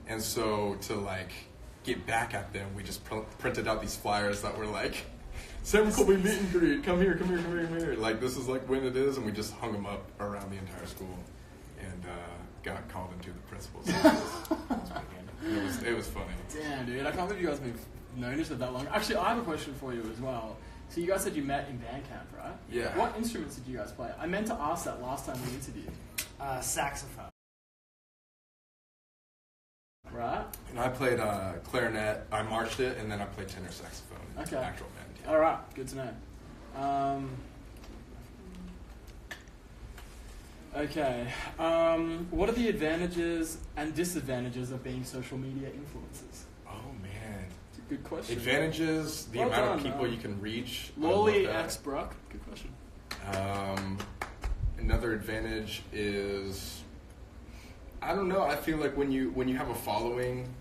And so to like get back at them, we just printed out these flyers that were like, Sam Colby meet and greet, come here. Like, this is like when it is, and we just hung them up around the entire school and got called into the principal's office. It was funny. Damn, dude, I can't believe you guys have been known each other that long. Actually, I have a question for you as well. So you guys said you met in band camp, right? Yeah. What instruments did you guys play? I meant to ask that last time we interviewed. Saxophone. Right? And I played clarinet, I marched it, and then I played tenor saxophone in the actual band. Yeah. All right, good to know. Okay. What are the advantages and disadvantages of being social media influencers? Oh, man. It's a good question. Advantages, the amount of people you can reach. Lolly X Brock, good question. Another advantage is, I don't know, I feel like when you have a following,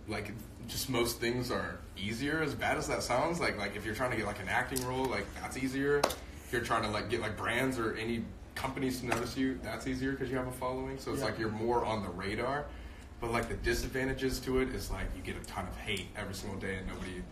like just most things are easier, as bad as that sounds. Like if you're trying to get like an acting role, like that's easier. If you're trying to like get like brands or any companies to notice you, that's easier because you have a following. So it's like you're more on the radar. But like the disadvantages to it is like you get a ton of hate every single day and nobody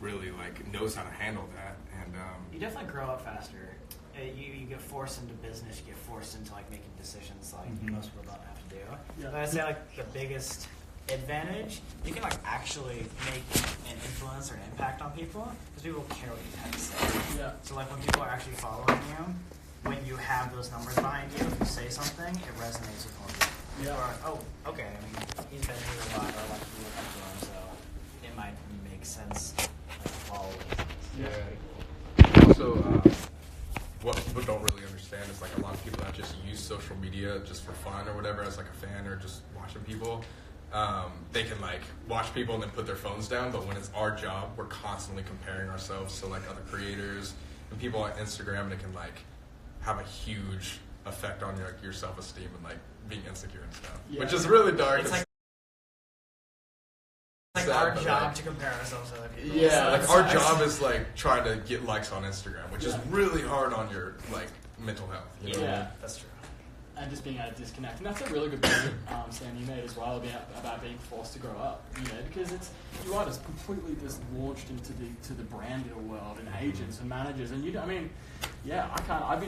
really like knows how to handle that. And you definitely grow up faster. You get forced into business. You get forced into like making decisions like most people don't have to do. Yeah. But I'd say like the biggest advantage, you can like actually make an influence or an impact on people because people care what you have to say. Yeah. So like when people are actually following you, when you have those numbers behind you, if you say something, it resonates with more people. Yeah. People are like, oh, okay. I mean, he's been here a lot, or like we look up to him, so it might make sense like follow him. yeah. Also, what people don't really understand is like a lot of people that just use social media just for fun or whatever, as like a fan or just watching people. They can like watch people and then put their phones down, but when it's our job, we're constantly comparing ourselves to like other creators and people on Instagram, and it can like have a huge effect on your self-esteem and like being insecure and stuff, which is really dark. It's like sad, our but, job like, to compare ourselves to other people. yeah, So like it's our nice. job is like trying to get likes on Instagram, which is really hard on your like mental health. You know? Yeah. That's true. And just being able to disconnect. And that's a really good point, Sam, you made as well about being forced to grow up, you know, because you are just completely just launched into the brand deal world and agents and managers. And I've been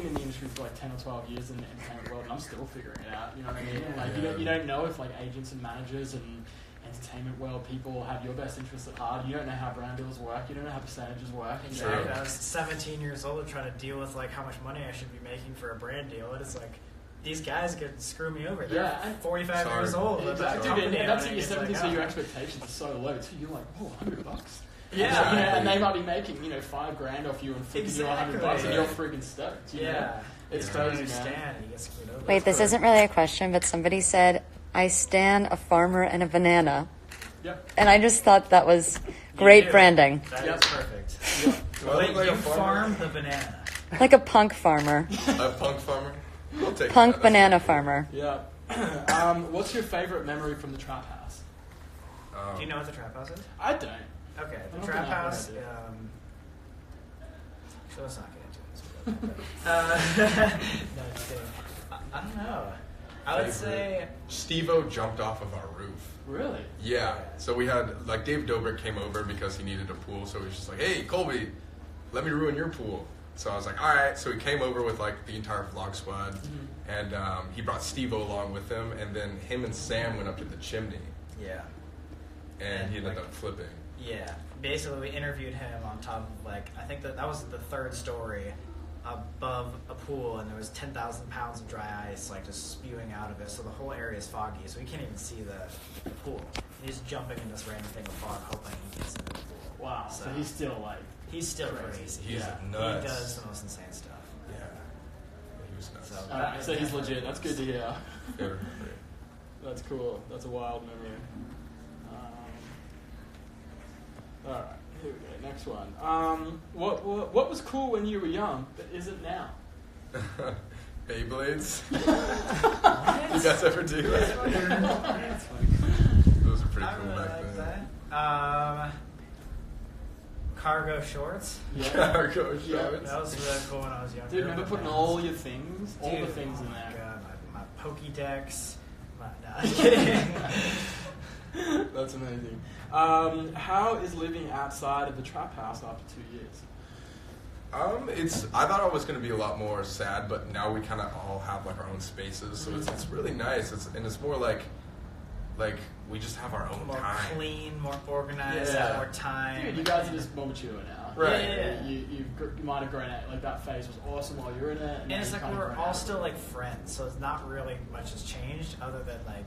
in the industry for like 10 or 12 years in the entertainment world, and I'm still figuring it out, you know what I mean? Like you don't know if like agents and managers and entertainment world people have your best interests at heart. You don't know how brand deals work. You don't know how percentages work. Exactly. I was 17 years old trying to deal with like how much money I should be making for a brand deal, and it's like, these guys could screw me over. They're 45 years old. Exactly. Dude, and that's at your 70s, so your expectations are so low too. You're like, oh, $100. Yeah. And they might be making, $5,000 off you and flipping you $100, and you're friggin' stoked. You know? It's crazy, man. You get screwed over. Wait, this isn't really a question, but somebody said, I stan a farmer and a banana. Yep. And I just thought that was great branding. That is perfect. Well, Wait, you farm the banana. Like a punk farmer. A punk farmer? I'll take Punk that. banana farmer. Yeah. What's your favorite memory from the trap house? Do you know what the trap house is? I don't. Okay, I the don't trap think I've house. heard of it. So let's not get into this. No, just kidding. I don't know. I would say Steve-O jumped off of our roof. Really? Yeah. So we had, like, Dave Dobrik came over because he needed a pool. So he was just like, hey, Colby, let me ruin your pool. So I was like, all right. So he came over with, like, the entire vlog squad. Mm-hmm. And he brought Steve-O along with him. And then him and Sam went up to the chimney. yeah. And he ended up flipping. Yeah. Basically, we interviewed him on top of, like, I think that was the third story above a pool, and there was 10,000 pounds of dry ice, like, just spewing out of it, so the whole area is foggy, so we can't even see the pool. He's jumping in this random thing of fog, hoping he gets into the pool. Wow. So he's still like... He's still crazy. He's yeah. nuts. He does the most insane stuff. Yeah. He was nuts. So, Alright, so he's legit. That's good to hear. Favorite. That's cool. That's a wild memory. Alright, here we go. Next one. What was cool when you were young that isn't now? Beyblades? What? You guys ever do that? That's funny. Those were pretty I cool really back like then. that. Cargo shorts. Cargo shorts. That was really cool when I was younger. Dude, remember putting all your things, all the things in oh my there? God, my Pokédex, No, just kidding. That's amazing. How is living outside of the trap house after 2 years? I thought it was going to be a lot more sad, but now we kind of all have like our own spaces, so it's really nice. It's more like we just have our own More time. clean, more organized, Yeah. more time. Dude, you guys are just more mature now. Right. Yeah. You might have grown out. Like that phase was awesome while you were in it. And it's like we're all still like friends, so it's not really much has changed other than like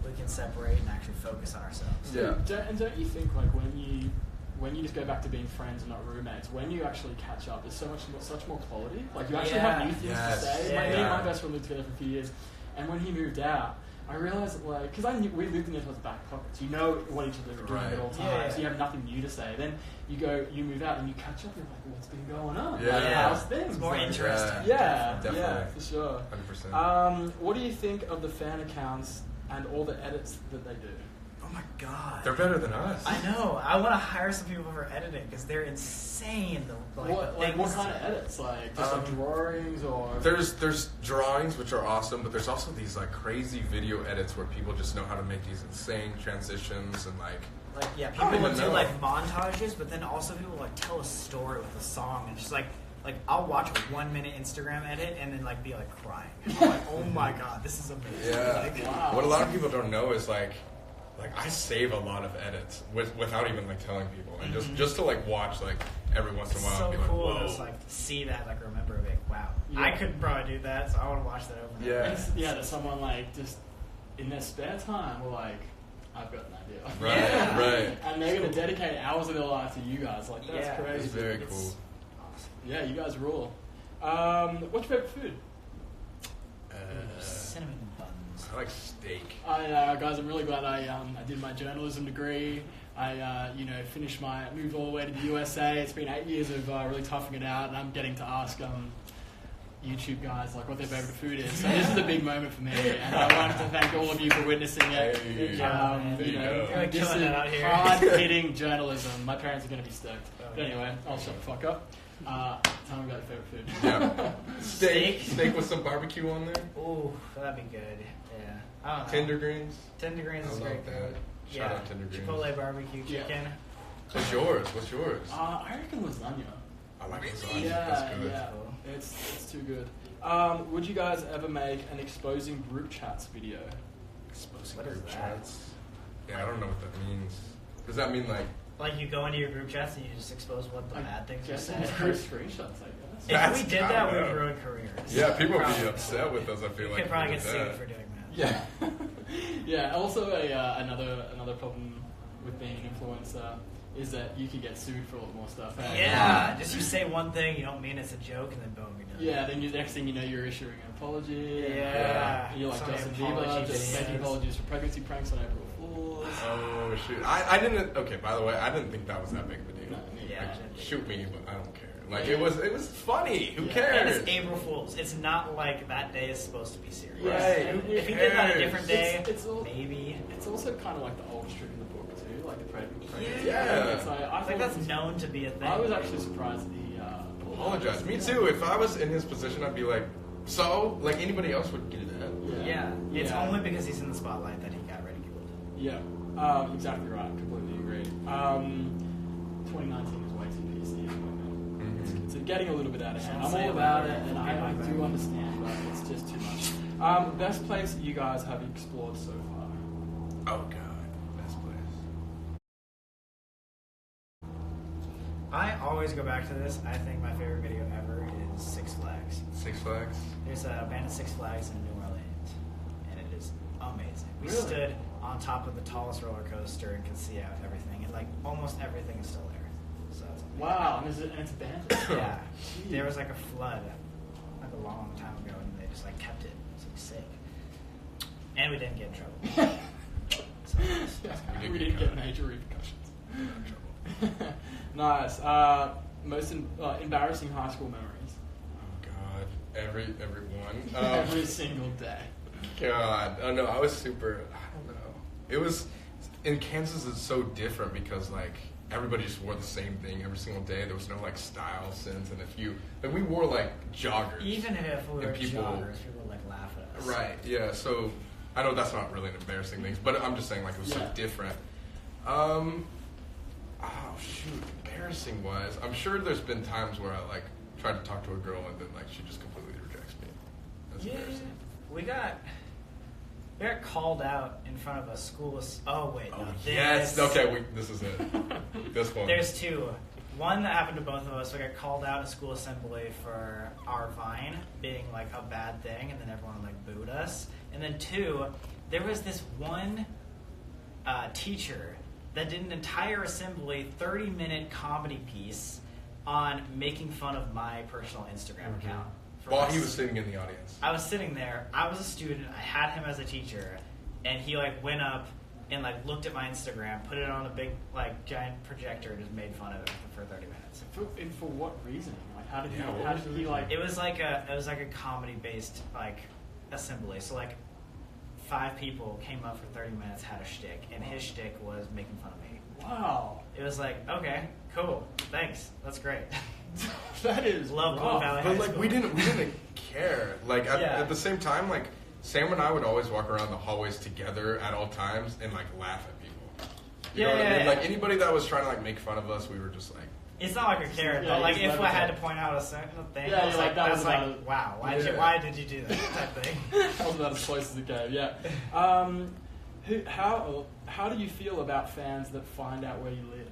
we can separate and actually focus on ourselves. Yeah. Don't you think like when you just go back to being friends and not roommates, when you actually catch up, there's such more quality. Like you actually have new things Yes. to say. Yeah, Me and yeah. my best friend lived together for a few years, and when he moved out, I realized that like, because we lived in each other's back pockets. You know what each other are doing Right. at all times. Yeah. So you have nothing new to say. Then you move out and you catch up. And you're like, what's been going on? Yeah. Like, Yeah. how's things? It's more Like, interesting. Yeah, Definitely. yeah, for sure. 100%. What do you think of the fan accounts and all the edits that they do? Oh my god. They're better than us. I know. I want to hire some people for editing because they're insane. What kind of edits? Like just like drawings or There's drawings which are awesome, but there's also these like crazy video edits where people just know how to make these insane transitions and like. Yeah, I don't people will even do know. like montages, but then also people like tell a story with a song and just like I'll watch a 1 minute Instagram edit and then like be like crying. I'm like, oh my god, this is amazing. Yeah. Like, Wow. What a lot of people don't know is like I save a lot of edits without even like telling people, and just to like watch like every once in a It's while. so and be cool like, to whoa. just like see that, like remember, like wow, Yeah. I couldn't probably do that, so I want to watch that over. and Yeah. over. yeah, that someone like just in their spare time will like, I've got an idea. Right, Yeah. right. And they're gonna dedicate hours of their life to you guys. Like that's Yeah. crazy. It's very It's cool. awesome. Yeah, you guys rule. What's your favorite food? Cinnamon buns. I like steak. Guys, I'm really glad I did my journalism degree. I finished moved all the way to the USA. It's been 8 years of really toughing it out, and I'm getting to ask YouTube guys like what their favorite food is. So this is a big moment for me, and I wanted to thank all of you for witnessing it. Hey, Good job, man. there you go. You're This killing is it out here. hard-hitting journalism. My parents are going to be stoked. Oh, But anyway, I'll shut the fuck up. Tell me about your favorite food. Yeah. Steak. Steak with some barbecue on there. Ooh, that'd be good. Yeah. I don't know. Tender greens. Tender greens I is love great. that. Shout out Tender greens. Chipotle barbecue Yeah. chicken. What's yours? What's yours? I reckon lasagna. I like lasagna. Yeah, That's good. yeah. It's too good. Would you guys ever make an exposing group chats video? Exposing What is group that? chats. Yeah, I don't know what that means. Does that mean like? Like you go into your group chats and you just expose what the bad things you Just said. group screenshots, I guess. If That's- we did I that, don't we know. would ruin careers. Yeah, people would be Probably. upset with us. I feel We like could probably if get we did sued that. for doing that. Yeah. Yeah. Also, another problem with being an influencer is that you can get sued for a lot more stuff. Eh? Yeah, just you say one thing, you don't mean it's a joke, and then boom, you're done. Yeah, then the next thing you know, you're issuing an apology. and, Yeah. you're like So many Justin apology Bieber, just videos. making apologies for pregnancy pranks on April Fools. Oh shoot! I didn't. Okay, by the way, I didn't think that was that big of a deal. No, Yeah. Like, shoot me, but I don't care. Like it was funny. Who Yeah. And cares? it's April Fool's. It's not like that day is supposed to be serious. Right. And Who If you did that a cares? different day, maybe. It's also kind of like the oldest trick in the book too, like the pregnancy. Yeah. It's like, I I thought think that's this- known to be a thing. I was actually surprised that he Apologize. Me too. If I was in his position, I'd be like, so like anybody else would do that. Yeah, it's Yeah. only because he's in the spotlight that he got ridiculed. Yeah, exactly right. Completely agree. 2019 is way too PC at the moment. It's getting a little bit out of hand. I'm all about it, and I do understand, but it's just too much. Best place you guys have explored so far? Oh god, best place. I always go back to this. I think my favorite video ever is Six Flags. Six Flags. There's a band of Six Flags in New Orleans, and it is amazing. We Really? stood on top of the tallest roller coaster and could see out everything, and like almost everything is still there. So it's amazing. Wow, and it's abandoned. Yeah, there was like a flood like a long time ago, and they just like kept it. It's like sick, and we didn't get in trouble. So We didn't get major repercussions. Nice. Most embarrassing high school memories. Oh god, every one. Every single day. God, oh no, I was super. I don't know. It was in Kansas. It's so different because like everybody just wore the same thing every single day. There was no like style sense, and if you like, we wore like joggers. even if we were And people- joggers, people would like laugh at us. Right. Yeah. So I know that's not really an embarrassing thing, but I'm just saying like it was so Yeah. different. Oh shoot, embarrassing wise, I'm sure there's been times where I like tried to talk to a girl and then like she just completely rejects me. That's embarrassing. We got called out in front of a school. Oh wait, no. Oh yes. Okay, this is it. This one. There's two. One that happened to both of us. We got called out at school assembly for our Vine being like a bad thing, and then everyone like booed us. And then two, there was this one teacher that did an entire assembly 30-minute comedy piece on making fun of my personal Instagram account. While he was sitting in the audience. I was sitting there. I was a student. I had him as a teacher, and he like went up and like looked at my Instagram, put it on a big like giant projector, and just made fun of it for 30 minutes. For what reasoning? Like, how did he? Yeah, How did he like? It was like a comedy based like assembly. So like 5 people came up for 30 minutes, had a shtick, and his shtick was making fun of me. Wow. It was like, okay, cool, thanks, that's great. That is Love Blue rough. Valley But High like School. we didn't care. Like Yeah. at the same time, like Sam and I would always walk around the hallways together at all times and like laugh at people. You know what I mean? Yeah. Like anybody that was trying to like make fun of us, we were just like, It's not like we cared, Yeah, but like you if just I let it had go. to point out a certain thing, Yeah, I was you're like, like, that that's was like, about it. wow, Yeah. why did you do that type thing? That was about as close as it came. Yeah. How do you feel about fans that find out where you live?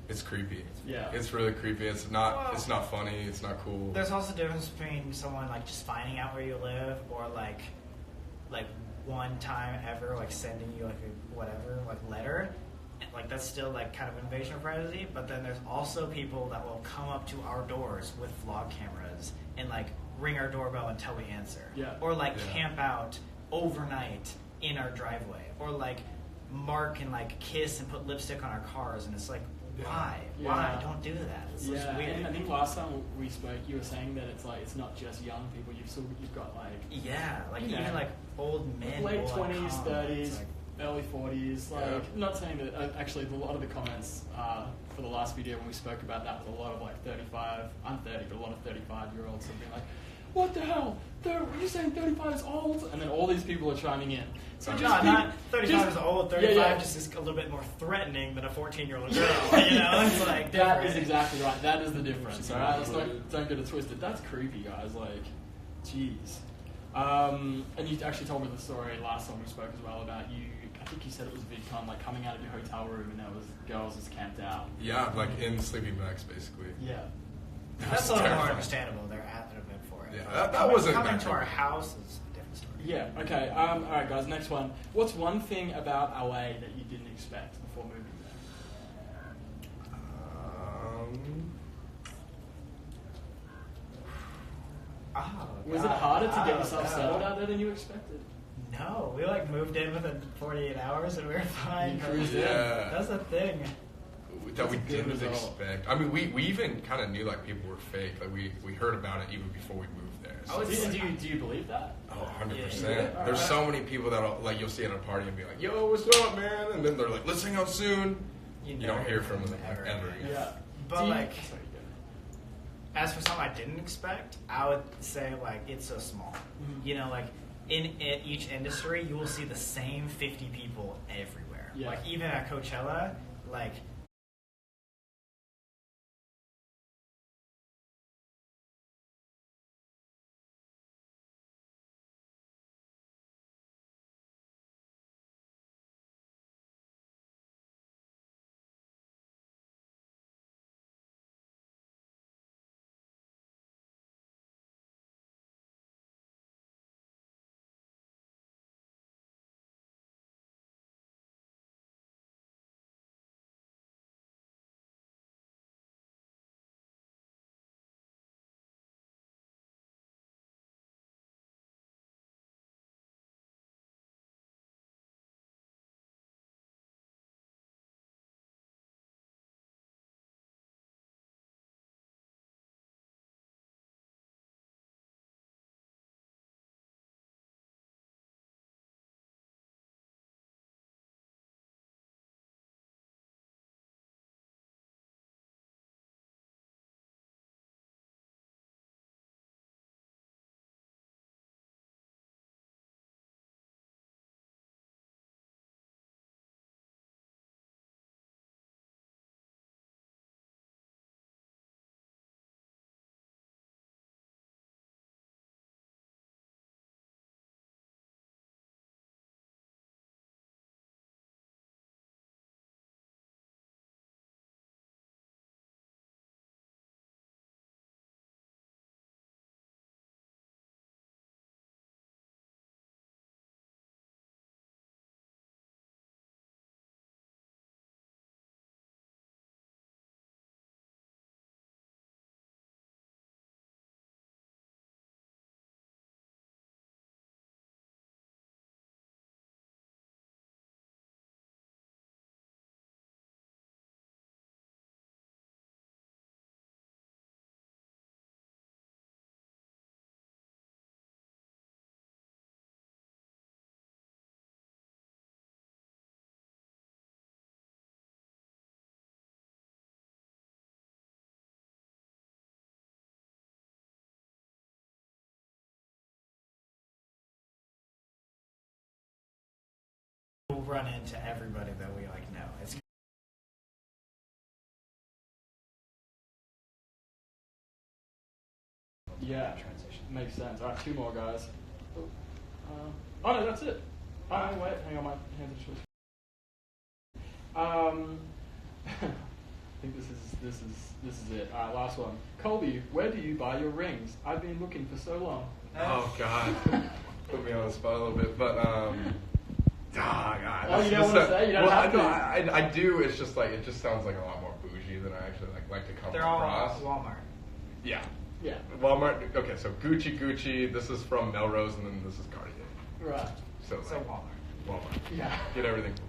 it's creepy. Yeah. It's really creepy. It's not funny. It's not cool. There's also a difference between someone like just finding out where you live, or like one time ever like sending you like a whatever like letter. Like that's still like kind of invasion of privacy. But then there's also people that will come up to our doors with vlog cameras and like ring our doorbell until we answer. Yeah. Or like Yeah. camp out overnight in our driveway, or like mark and like kiss and put lipstick on our cars, and it's like, why? Yeah. Why? Don't do that. It's just Yeah, weird. and I think last time we spoke, you were saying that it's like it's not just young people. You've got like Yeah, like You know, even like old men, late will, like, 20s, come. 30s, It's like, early 40s. Like, Yeah. not saying that. Actually, a lot of the comments for the last video when we spoke about that was a lot of like 35. I'm 30, but a lot of 35-year-olds have been like, "What the hell? You're saying 35 is old?" And then all these people are chiming in. So no, just not 35 is old. 35 yeah. just is a little bit more threatening than a 14-year-old girl. You know, it's like That different. is exactly right. That is the difference. All right, don't get it twisted. That's creepy, guys. Like, jeez. And you actually told me the story last time we spoke as well about you. I think you said it was VidCon, like coming out of your hotel room and there was girls just camped out. Yeah, like in sleeping bags, basically. Yeah. That's a little more terrifying. understandable. They're at an event for it. Yeah, But that wasn't coming that to our creepy. house is a different story. Yeah. Okay. All right, guys. Next one. What's one thing about LA that you didn't expect before moving there? Oh, Was it God. harder to get Oh, yourself God. settled out there than you expected? No, we like moved in within 48 hours and we were fine. You cruised in. Yeah. That's the thing. That we That's a good didn't result. expect. I mean, we even kind of knew like people were fake. Like we heard about it even before we moved there. So would it's say- like, Do you believe that? oh, 100%. Yeah. There's so many people that like you'll see at a party and be like, "Yo, what's up, man?" And then they're like, "Let's hang out soon." You never don't hear from them ever. ever. Yeah. But Do you- like, Sorry, go as for something I didn't expect, I would say like it's so small. Mhm. You know, like in each industry, you will see the same 50 people everywhere. Yeah. Like even at Coachella, like run into everybody that we like know. It's Yeah, transition. makes sense. All right, 2 more guys. Oh no, that's it. Oh, wait, hang on, my hands are short. I think this is it. All right, last one. Colby, where do you buy your rings? I've been looking for so long. Oh God, put me on the spot a little bit, but God. Oh, you don't want to say? You don't have to. I do. It's just like it just sounds like a lot more bougie than I actually like to come They're all across. Walmart. Yeah. Yeah. Walmart. Okay, so Gucci. This is from Melrose, and then this is Cartier. Right. So Walmart. Yeah. Get everything from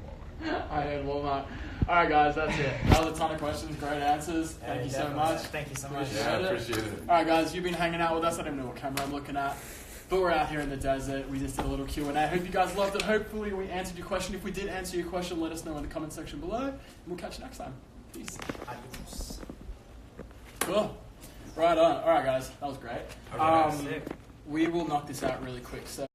Walmart. I had Walmart. All right, guys, that's it. That was a ton of questions, great answers. Thank you so Definitely. much. Thank you so much. Appreciate it. All right, guys, you've been hanging out with us. I don't know what camera I'm looking at, but we're out here in the desert. We just did a little Q&A. I hope you guys loved it. Hopefully, we answered your question. If we did answer your question, let us know in the comment section below, and we'll catch you next time. Peace. Adios. Cool. Right on. All right, guys, that was great. Okay, sick. We will knock this out really quick. So.